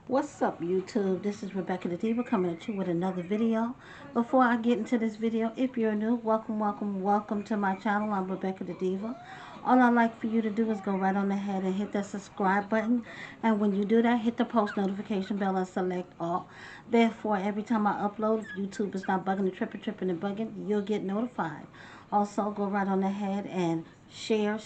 What's up, YouTube? This is Rebecca the Diva coming at you with another video. Before I get into this video, if you're new, welcome to my channel. I'm Rebecca the Diva. All I'd like for you to do is go right on ahead and hit that subscribe button. And when you do that, hit the post notification bell and select all. Therefore, every time I upload, if YouTube is not bugging and tripping and bugging, you'll get notified. Also, go right on ahead and share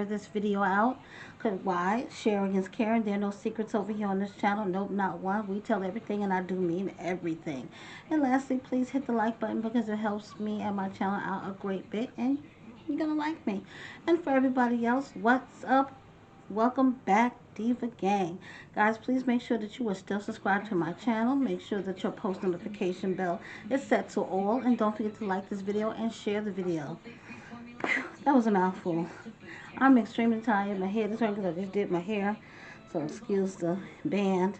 this video out. Cause why? Sharing is caring. There are no secrets over here on this channel. Nope, not one. We tell everything, and I do mean everything. And lastly, please hit the like button because it helps me and my channel out a great bit, and you're gonna like me. And for everybody else, what's up? Welcome back, Diva Gang. Guys, please make sure that you are still subscribed to my channel. Make sure that your post notification bell is set to all. And don't forget to like this video and share the video. That was a mouthful. I'm extremely tired. My head is hurting because I just did my hair. So excuse the band.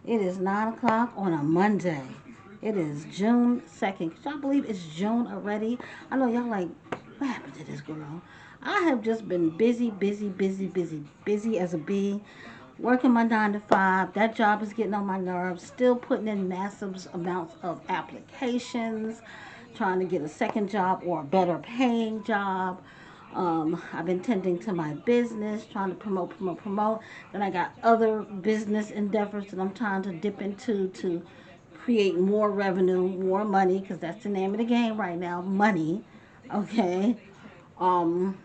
It is 9 o'clock on a Monday. It is June 2nd. Can y'all believe it's June already? I know y'all like, what happened to this girl? I have just been busy as a bee. Working my 9 to 5. That job is getting on my nerves. Still putting in massive amounts of applications. Trying to get a second job or a better paying job. I've been tending to my business, trying to promote. Then I got other business endeavors that I'm trying to dip into to create more revenue, more money, because that's the name of the game right now, money. Okay. Um,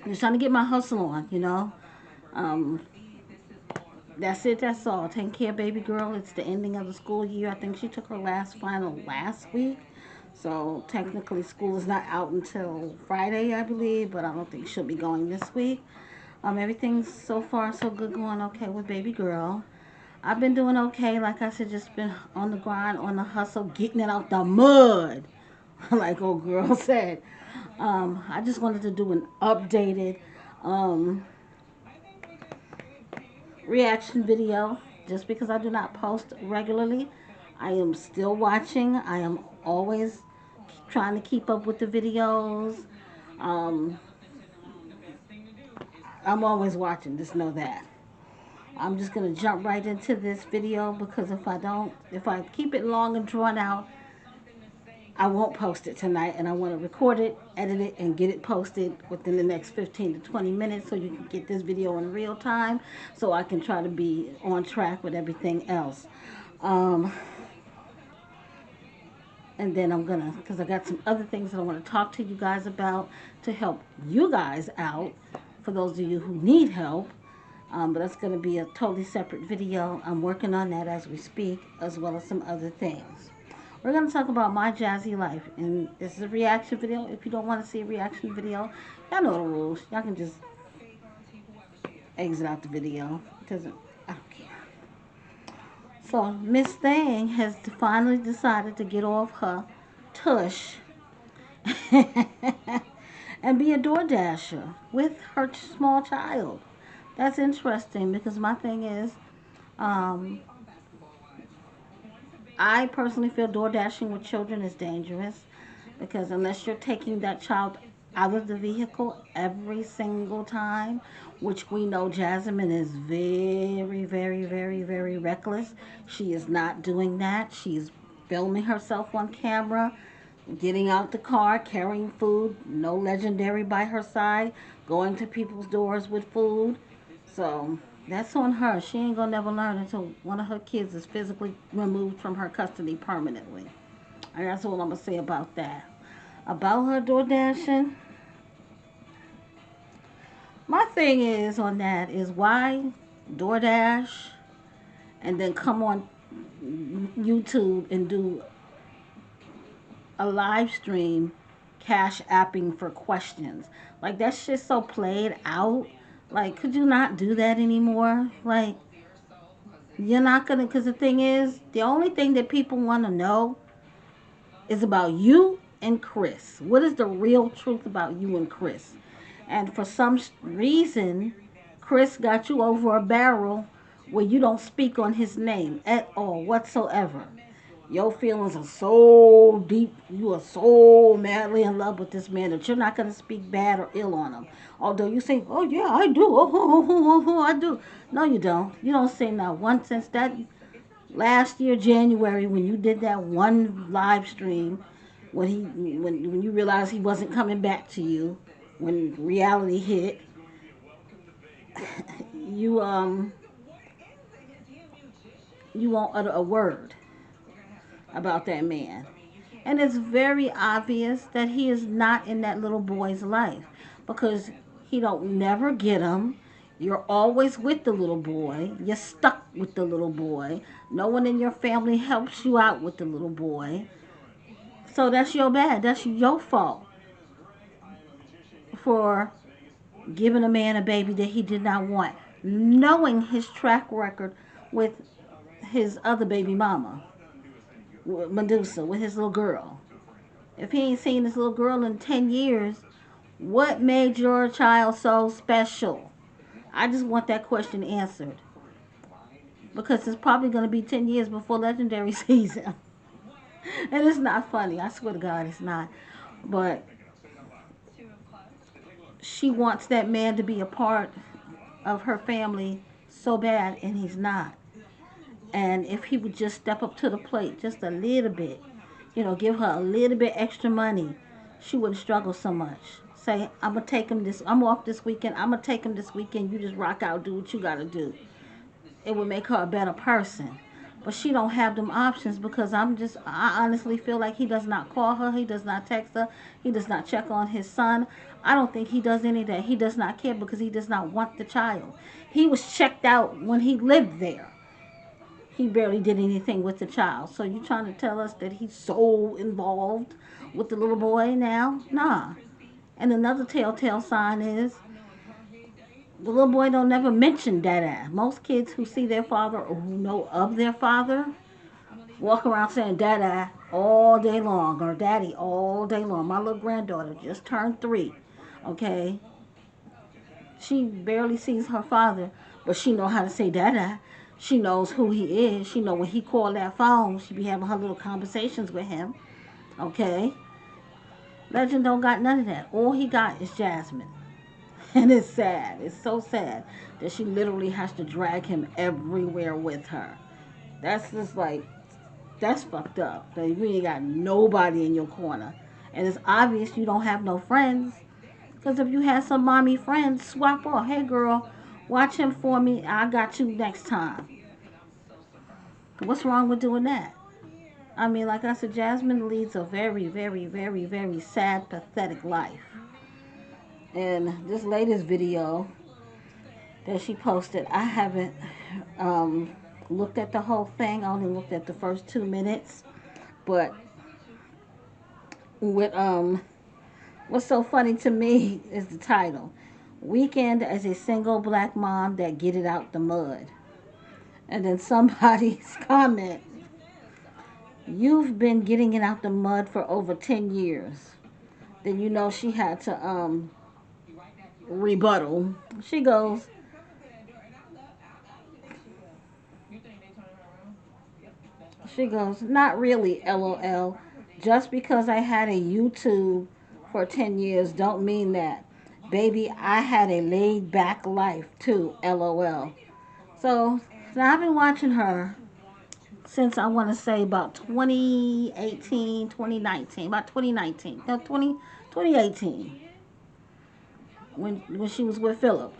just trying to get my hustle on. Um, that's it. That's all. Taking care of baby girl. It's the ending of the school year. I think she took her last final last week. So technically school is not out until Friday, I believe, but I don't think she'll be going this week. Everything's so far so good, going okay with baby girl. I've been doing okay. Like I said, just been on the grind, on the hustle, getting it out the mud, like old girl said. I just wanted to do an updated um, reaction video just because I do not post regularly. I am still watching. I am always trying to keep up with the videos. Um, I'm always watching, just know that. I'm just going to jump right into this video because if I keep it long and drawn out, I won't post it tonight, and I want to record it, edit it, and get it posted within the next 15 to 20 minutes so you can get this video in real time so I can try to be on track with everything else. Um, and then I'm going to, because I got some other things that I want to talk to you guys about to help you guys out, for those of you who need help. But that's going to be a totally separate video. I'm working on that as we speak, as well as some other things. We're going to talk about my jazzy life, and this is a reaction video. If you don't want to see a reaction video, y'all know the rules. Y'all can just exit out the video. It doesn't, I don't care. So Miss Thing has finally decided to get off her tush and be a door dasher with her small child. That's interesting because my thing is, um, I personally feel door dashing with children is dangerous because unless you're taking that child out of the vehicle every single time, which we know Jasmine is very reckless. She is not doing that. She's filming herself on camera, getting out the car, carrying food, no legendary by her side, going to people's doors with food. So that's on her. She ain't gonna never learn until one of her kids is physically removed from her custody permanently. And that's all I'm gonna say about that. About her door dashing, my thing is on that is why DoorDash and then come on YouTube and do a live stream cash apping for questions. Like that shit's so played out. Like, could you not do that anymore? Like, you're not gonna, because the thing is, the only thing that people want to know is about you and Chris. What is the real truth about you and Chris? And for some reason, Chris got you over a barrel where you don't speak on his name at all whatsoever. Your feelings are so deep. You are so madly in love with this man that you're not going to speak bad or ill on him. Although you say, oh, yeah, I do. I do. No, you don't. You don't say not one since that last year, January, when you did that one live stream, when you realized he wasn't coming back to you, when reality hit, you you won't utter a word about that man. And it's very obvious that he is not in that little boy's life because he don't never get him. You're always with the little boy. You're stuck with the little boy. No one in your family helps you out with the little boy. So that's your bad. That's your fault for giving a man a baby that he did not want, knowing his track record with his other baby mama, Medusa, with his little girl. If he ain't seen this little girl in 10 years, what made your child so special? I just want that question answered. Because it's probably going to be 10 years before Legendary sees him. And it's not funny. I swear to God, it's not. But she wants that man to be a part of her family so bad, and he's not. And if he would just step up to the plate just a little bit, give her a little bit extra money, she wouldn't struggle so much. Say, I'm gonna take him this. I'm off this weekend. I'm gonna take him this weekend. You just rock out, do what you gotta do. It would make her a better person. But she don't have them options because I honestly feel like he does not call her. He does not text her. He does not check on his son. I don't think he does any of that. He does not care because he does not want the child. He was checked out when he lived there. He barely did anything with the child. So you trying to tell us that he's so involved with the little boy now? Nah. And another telltale sign is the little boy don't never mention Dada. Most kids who see their father or who know of their father walk around saying Dada all day long or Daddy all day long. My little granddaughter just turned 3. Okay, she barely sees her father, but she know how to say Dada. She knows who he is. She know when he called that phone, she be having her little conversations with him. Okay, Legend don't got none of that. All he got is Jasmine. And it's sad. It's so sad that she literally has to drag him everywhere with her. That's just like, that's fucked up. That you ain't got nobody in your corner. And it's obvious you don't have no friends. Because if you had some mommy friends, swap off. Hey girl, watch him for me. I got you next time. What's wrong with doing that? I mean, like I said, Jasmine leads a very, very, very, very sad, pathetic life. And this latest video that she posted, I haven't looked at the whole thing. I only looked at the first 2 minutes. But with what's so funny to me is the title. Weekend as a single black mom that get it out the mud. And then somebody's comment, you've been getting it out the mud for over 10 years. Then she had to rebuttal. She goes, not really, LOL. Just because I had a YouTube for 10 years don't mean that. Baby, I had a laid back life too, LOL. So I've been watching her since I want to say about 2018, 2019, about 2019, no, 2018, when she was with Philip.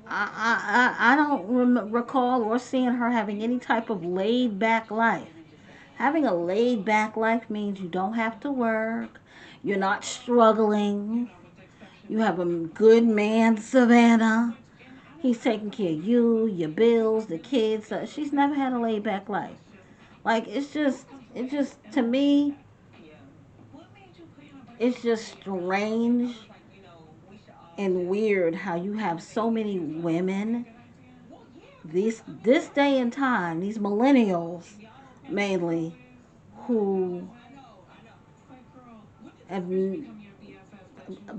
I don't recall or seeing her having any type of laid back life. Having a laid back life means you don't have to work, you're not struggling, you have a good man, Savannah. He's taking care of you, your bills, the kids. She's never had a laid back life. Like, to me, it's just strange and weird how you have so many women this day and time, these millennials mainly, who have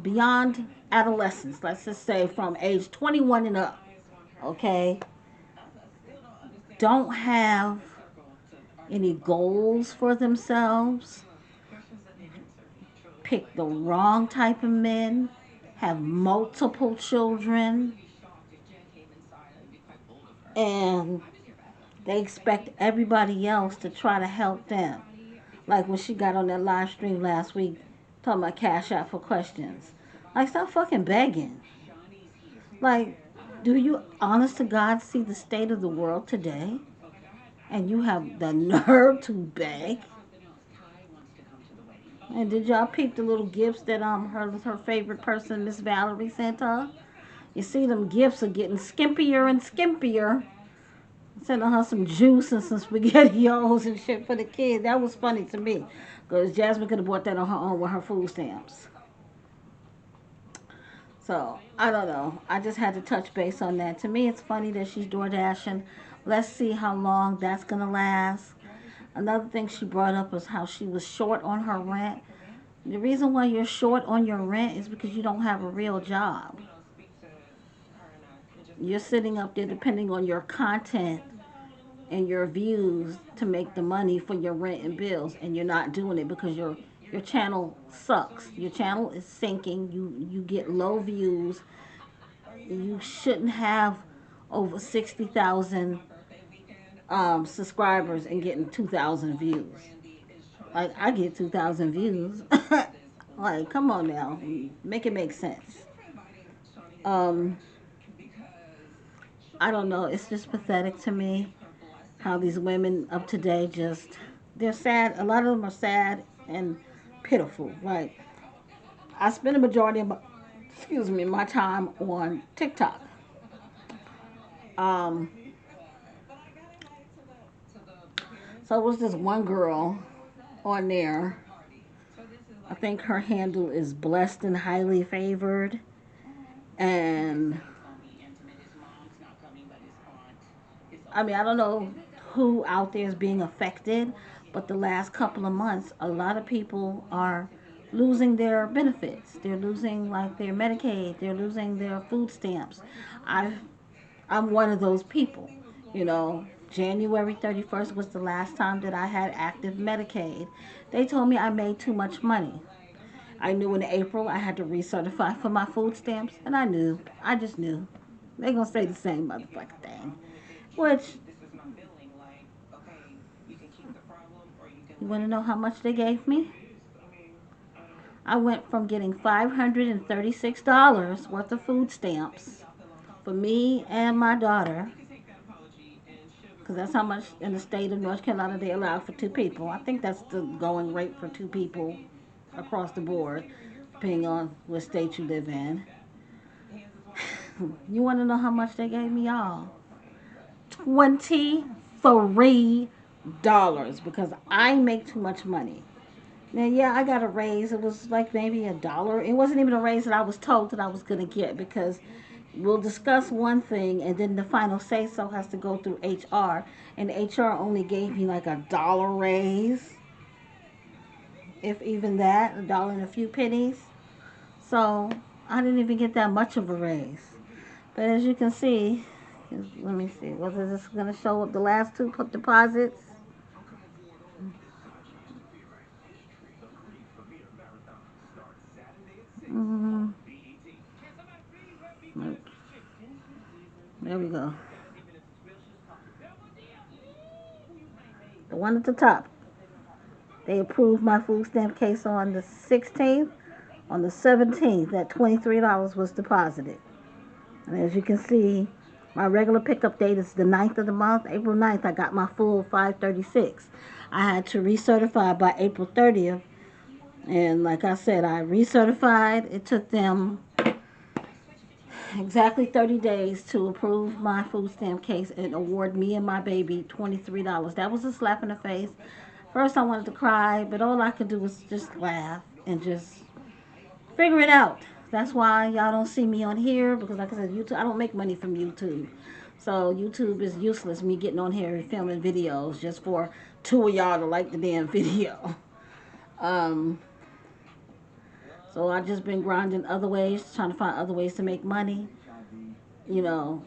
beyond adolescence, let's just say from age 21 and up, okay, don't have any goals for themselves, pick the wrong type of men, have multiple children, and they expect everybody else to try to help them. Like when she got on that live stream last week talking about Cash App for questions. Like, stop fucking begging. Like, do you honest to God see the state of the world today? And you have the nerve to beg? And did y'all peep the little gifts that her favorite person, Miss Valerie, sent her? You see them gifts are getting skimpier and skimpier. Sending her some juice and some spaghettios and shit for the kids. That was funny to me. Because Jasmine could have bought that on her own with her food stamps. So, I don't know. I just had to touch base on that. To me, it's funny that she's door dashing. Let's see how long that's going to last. Another thing she brought up was how she was short on her rent. The reason why you're short on your rent is because you don't have a real job. You're sitting up there depending on your content and your views to make the money for your rent and bills, and you're not doing it because your channel sucks. Your channel is sinking. You get low views. You shouldn't have over 60,000 subscribers and getting 2,000 views. Like, I get 2,000 views. Like, come on now, make it make sense. um I don't know, it's just pathetic to me how these women of today just, they're sad. A lot of them are sad and pitiful. Like, I spend a majority of my time on TikTok. Um, so it was this one girl on there. I think her handle is blessed and highly favored. And I mean, I don't know who out there is being affected, but the last couple of months, a lot of people are losing their benefits. They're losing like their Medicaid. They're losing their food stamps. I I'm one of those people. You know, January 31st was the last time that I had active Medicaid. They told me I made too much money. I knew in April I had to recertify for my food stamps, and I knew. I just knew. They're going to say the same motherfucking thing. Which, you want to know how much they gave me? I went from getting $536 worth of food stamps for me and my daughter, because that's how much in the state of North Carolina they allow for two people. I think that's the going rate for two people across the board, depending on what state you live in. You want to know how much they gave me, y'all? $23, because I make too much money. Now, yeah, I got a raise. It was like maybe $1. It wasn't even a raise that I was told that I was going to get, because we'll discuss one thing and then the final say so has to go through HR. And HR only gave me like $1 raise, if even that, $1 and a few pennies. So I didn't even get that much of a raise. But as you can see, let me see, was this going to show up the last two deposits? Mm-hmm. There we go. The one at the top. They approved my food stamp case on the 16th. On the 17th, that $23 was deposited. And as you can see, my regular pickup date is the 9th of the month. April 9th, I got my full 536. I had to recertify by April 30th. And like I said, I recertified. It took them exactly 30 days to approve my food stamp case and award me and my baby $23. That was a slap in the face. First, I wanted to cry, but all I could do was just laugh and just figure it out. That's why y'all don't see me on here, because like I said, YouTube, I don't make money from YouTube. So YouTube is useless, me getting on here and filming videos just for two of y'all to like the damn video. Um, so I just been grinding other ways, trying to find other ways to make money. You know,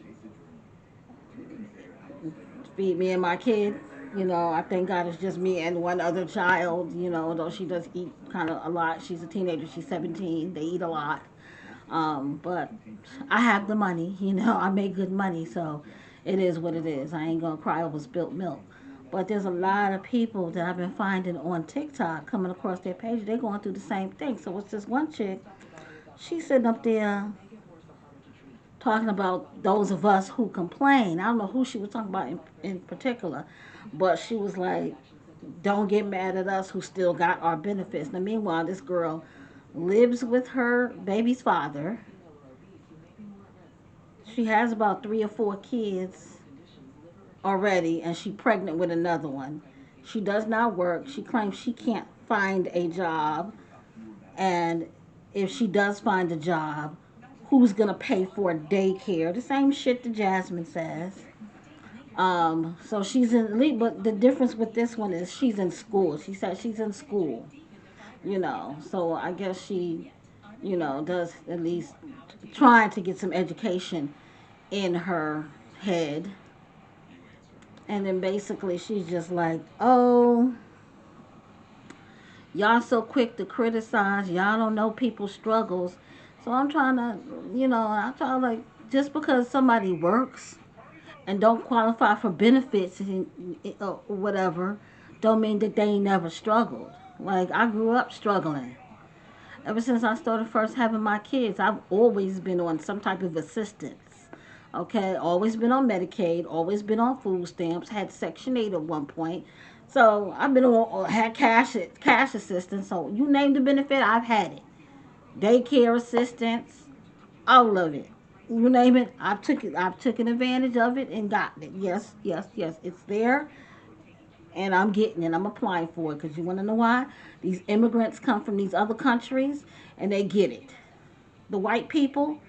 feed me and my kid. You know, I thank God it's just me and one other child. You know, though she does eat kind of a lot. She's a teenager. She's 17. They eat a lot. But I have the money. You know, I make good money, so it is what it is. I ain't gonna cry over spilt milk. But there's a lot of people that I've been finding on TikTok coming across their page. They're going through the same thing. So it's this one chick. She's sitting up there talking about those of us who complain. I don't know who she was talking about in particular, but she was like, don't get mad at us who still got our benefits. Now, meanwhile, this girl lives with her baby's father. She has about 3 or 4 kids already, and she's pregnant with another one. She does not work. She claims she can't find a job, and if she does find a job, who's gonna pay for daycare? The same shit that Jasmine says. So she's in, but the difference with this one is she's in school. She said she's in school, you know. So I guess she, you know, does at least trying to get some education in her head. And then basically she's just like, oh, y'all so quick to criticize. Y'all don't know people's struggles. So I'm trying to, you know, I try to like, just because somebody works and don't qualify for benefits or whatever, don't mean that they never struggled. Like, I grew up struggling. Ever since I started first having my kids, I've always been on some type of assistance. Okay, always been on Medicaid, always been on food stamps, had Section 8 at one point. So I've been on, had cash assistance. So you name the benefit, I've had it. Daycare assistance, all of it. You name it, I've took it. I've taken advantage of it and gotten it. Yes, yes, yes. It's there, and I'm getting it. I'm applying for it because you want to know why? These immigrants come from these other countries and they get it. The white people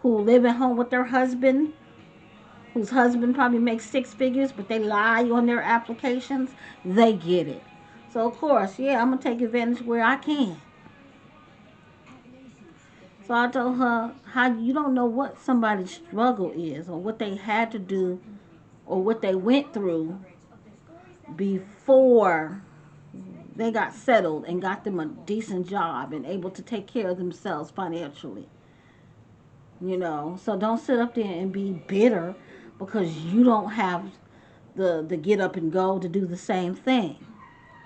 who live at home with their husband, whose husband probably makes 6 figures, but they lie on their applications, they get it. So of course, yeah, I'm gonna take advantage where I can. So I told her, how you don't know what somebody's struggle is or what they had to do or what they went through before they got settled and got them a decent job and able to take care of themselves financially. You know, so don't sit up there and be bitter because you don't have the get up and go to do the same thing.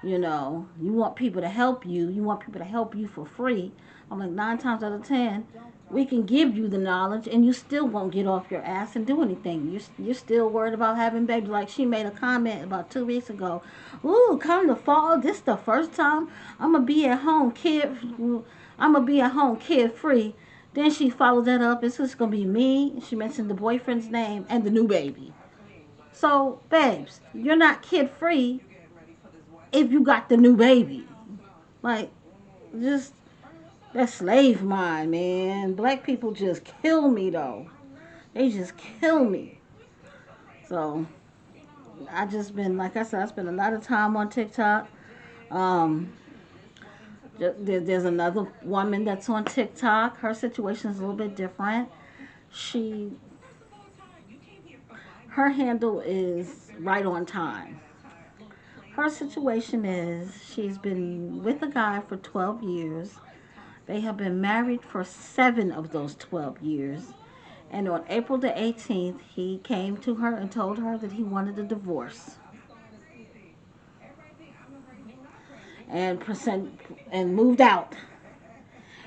You know, you want people to help you. You want people to help you for free. I'm like, 9 times out of 10, we can give you the knowledge and you still won't get off your ass and do anything. You're still worried about having babies. Like she made a comment about 2 weeks ago. Ooh, come the fall, this the first time I'm going to be at home I'm going to be at home kid free. Then she followed that up. It's just going to be me. She mentioned the boyfriend's name and the new baby. So, babes, you're not kid free if you got the new baby. Like, just that slave mind, man. Black people just kill me, though. They just kill me. So, I just been, like I said, I spent a lot of time on TikTok. Um, there's another woman that's on TikTok. Her situation is a little bit different. She, her handle is right on time. Her situation is she's been with a guy for 12 years. They have been married for 7 of those 12 years. And on April the 18th, he came to her and told her that he wanted a divorce. And moved out.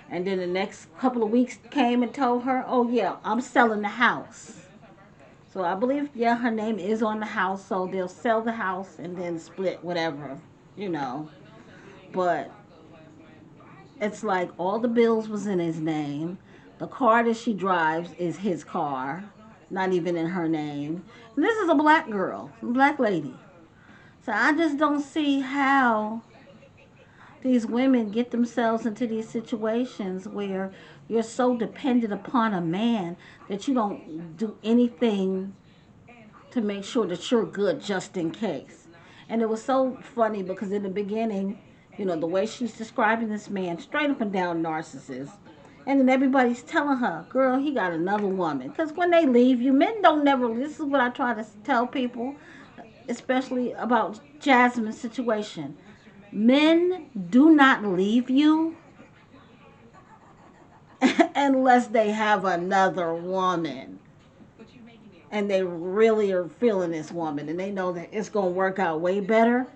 And then the next couple of weeks came and told her, oh yeah, I'm selling the house. So I believe, yeah, her name is on the house. So they'll sell the house and then split whatever, you know. But it's like all the bills was in his name. The car that she drives is his car, not even in her name. And this is a black girl, a black lady. So I just don't see how these women get themselves into these situations where you're so dependent upon a man that you don't do anything to make sure that you're good just in case. And it was so funny because in the beginning, you know, the way she's describing this man, straight up and down narcissist. And then everybody's telling her, girl, he got another woman. Because when they leave you, men don't never, this is what I try to tell people, especially about Jasmine's situation. Men do not leave you unless they have another woman. And they really are feeling this woman. And they know that it's going to work out way better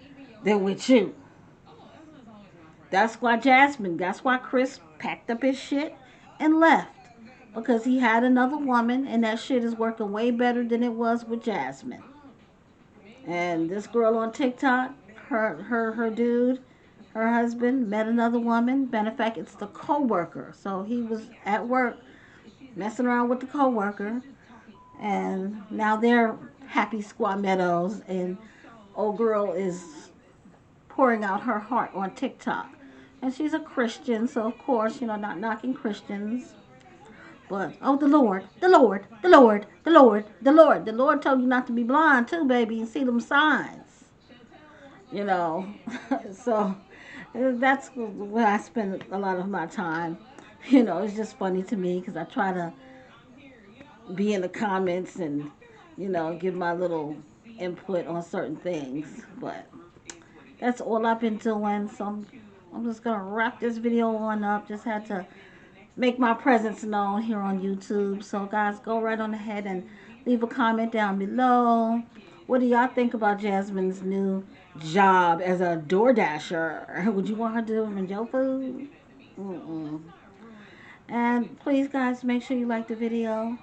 than with you. That's why Chris packed up his shit and left. Because he had another woman, and that shit is working way better than it was with Jasmine. And this girl on TikTok, her dude, her husband, met another woman. Matter of fact, it's the co-worker. So he was at work messing around with the co-worker, and now they're happy squametos, and old girl is pouring out her heart on TikTok. And she's a Christian, so of course, not knocking Christians. But, oh, the Lord, the Lord, the Lord, the Lord, the Lord. The Lord told you not to be blind, too, baby, and see them signs. You know. So, that's where I spend a lot of my time. It's just funny to me because I try to be in the comments and, give my little input on certain things. But that's all I've been doing. So I'm just going to wrap this video on up. Just had to make my presence known here on YouTube. So guys, go right on ahead and leave a comment down below. What do y'all think about Jasmine's new job as a DoorDasher? Would you want her to deliver your food? Mm-mm. And please, guys, make sure you like the video.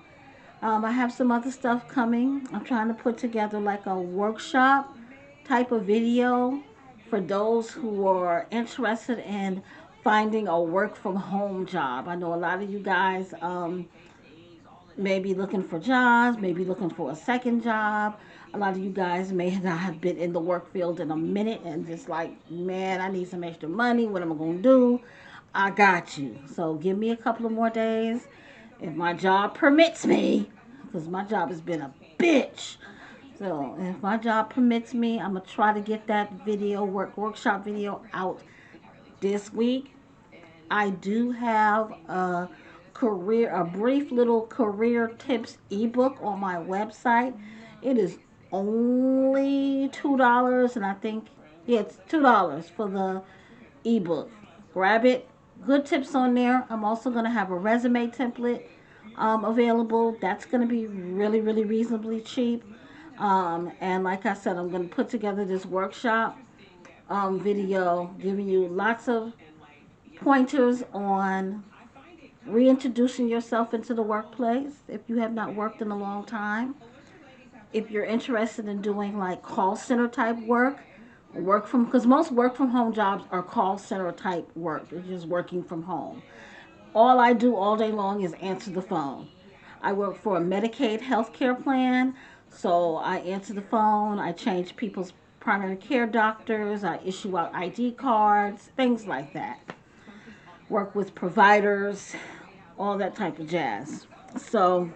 I have some other stuff coming. I'm trying to put together like a workshop type of video for those who are interested in finding a work from home job. I know a lot of you guys may be looking for jobs, maybe looking for a second job. A lot of you guys may not have been in the work field in a minute and just like, man, I need some extra money. What am I going to do? I got you. So give me a couple of more days if my job permits me, because my job has been a bitch. So if my job permits me, I'm gonna try to get that workshop video out this week. I do have a brief little career tips ebook on my website. It is only $2, and I think, yeah, it's $2 for the ebook. Grab it. Good tips on there. I'm also gonna have a resume template available. That's gonna be really, really reasonably cheap. And like I said, I'm gonna put together this workshop video, giving you lots of pointers on reintroducing yourself into the workplace if you have not worked in a long time. If you're interested in doing like call center type because most work from home jobs are call center type work. It's just working from home. All I do all day long is answer the phone. I work for a Medicaid health care plan, so I answer the phone, I change people's primary care doctors, I issue out ID cards, things like that. Work with providers, all that type of jazz. So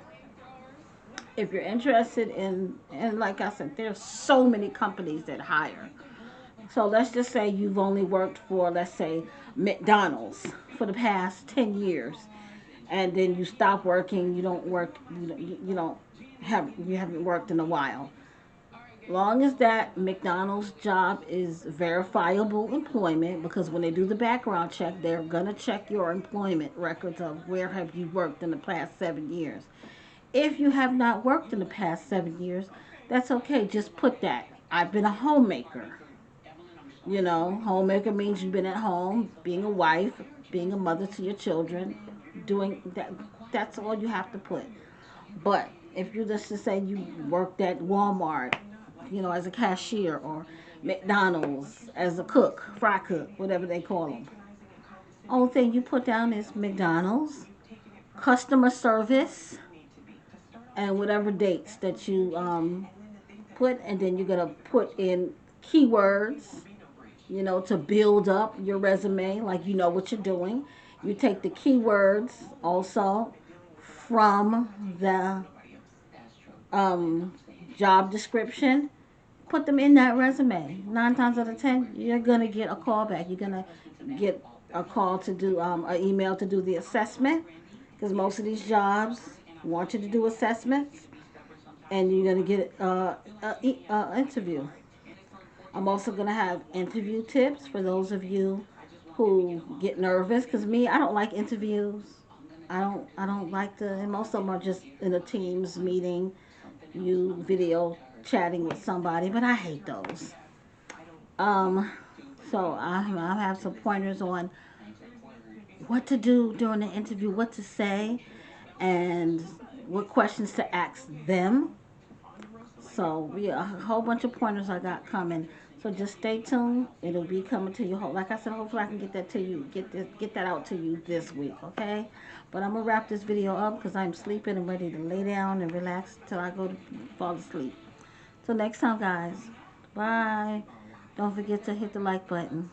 if you're interested and like I said, there's so many companies that hire. So let's just say you've only worked for, let's say, McDonald's for the past 10 years, and then you stop working, you don't work, you haven't worked in a while. Long as that McDonald's job is verifiable employment, because when they do the background check, they're gonna check your employment records of where have you worked in the past 7 years. If you have not worked in the past 7 years, that's okay. Just put that. I've been a homemaker. Homemaker means you've been at home, being a wife, being a mother to your children, doing that. That's all you have to put. But if you just to say you worked at Walmart, as a cashier, or McDonald's as a cook, fry cook, whatever they call them, only thing you put down is McDonald's, customer service, and whatever dates that you put, and then you're gonna put in keywords, to build up your resume, like you know what you're doing. You take the keywords also from the um, job description, put them in that resume. 9 times out of 10, you're gonna get a call back. You're gonna get a call to do, an email to do the assessment, because most of these jobs want you to do assessments, and you're gonna get a interview. I'm also gonna have interview tips for those of you who get nervous. Cause me, I don't like interviews. I don't like the. And most of them are just in a Teams meeting, you video chatting with somebody. But I hate those. Um, so I have some pointers on what to do during the interview, what to say, and what questions to ask them. So yeah, a whole bunch of pointers I got coming. So just stay tuned. It'll be coming to you. Like I said, hopefully I can get that to you, get that out to you this week, okay? But I'm gonna wrap this video up because I'm sleeping and ready to lay down and relax till I go to fall asleep. Till next time, guys. Bye. Don't forget to hit the like button.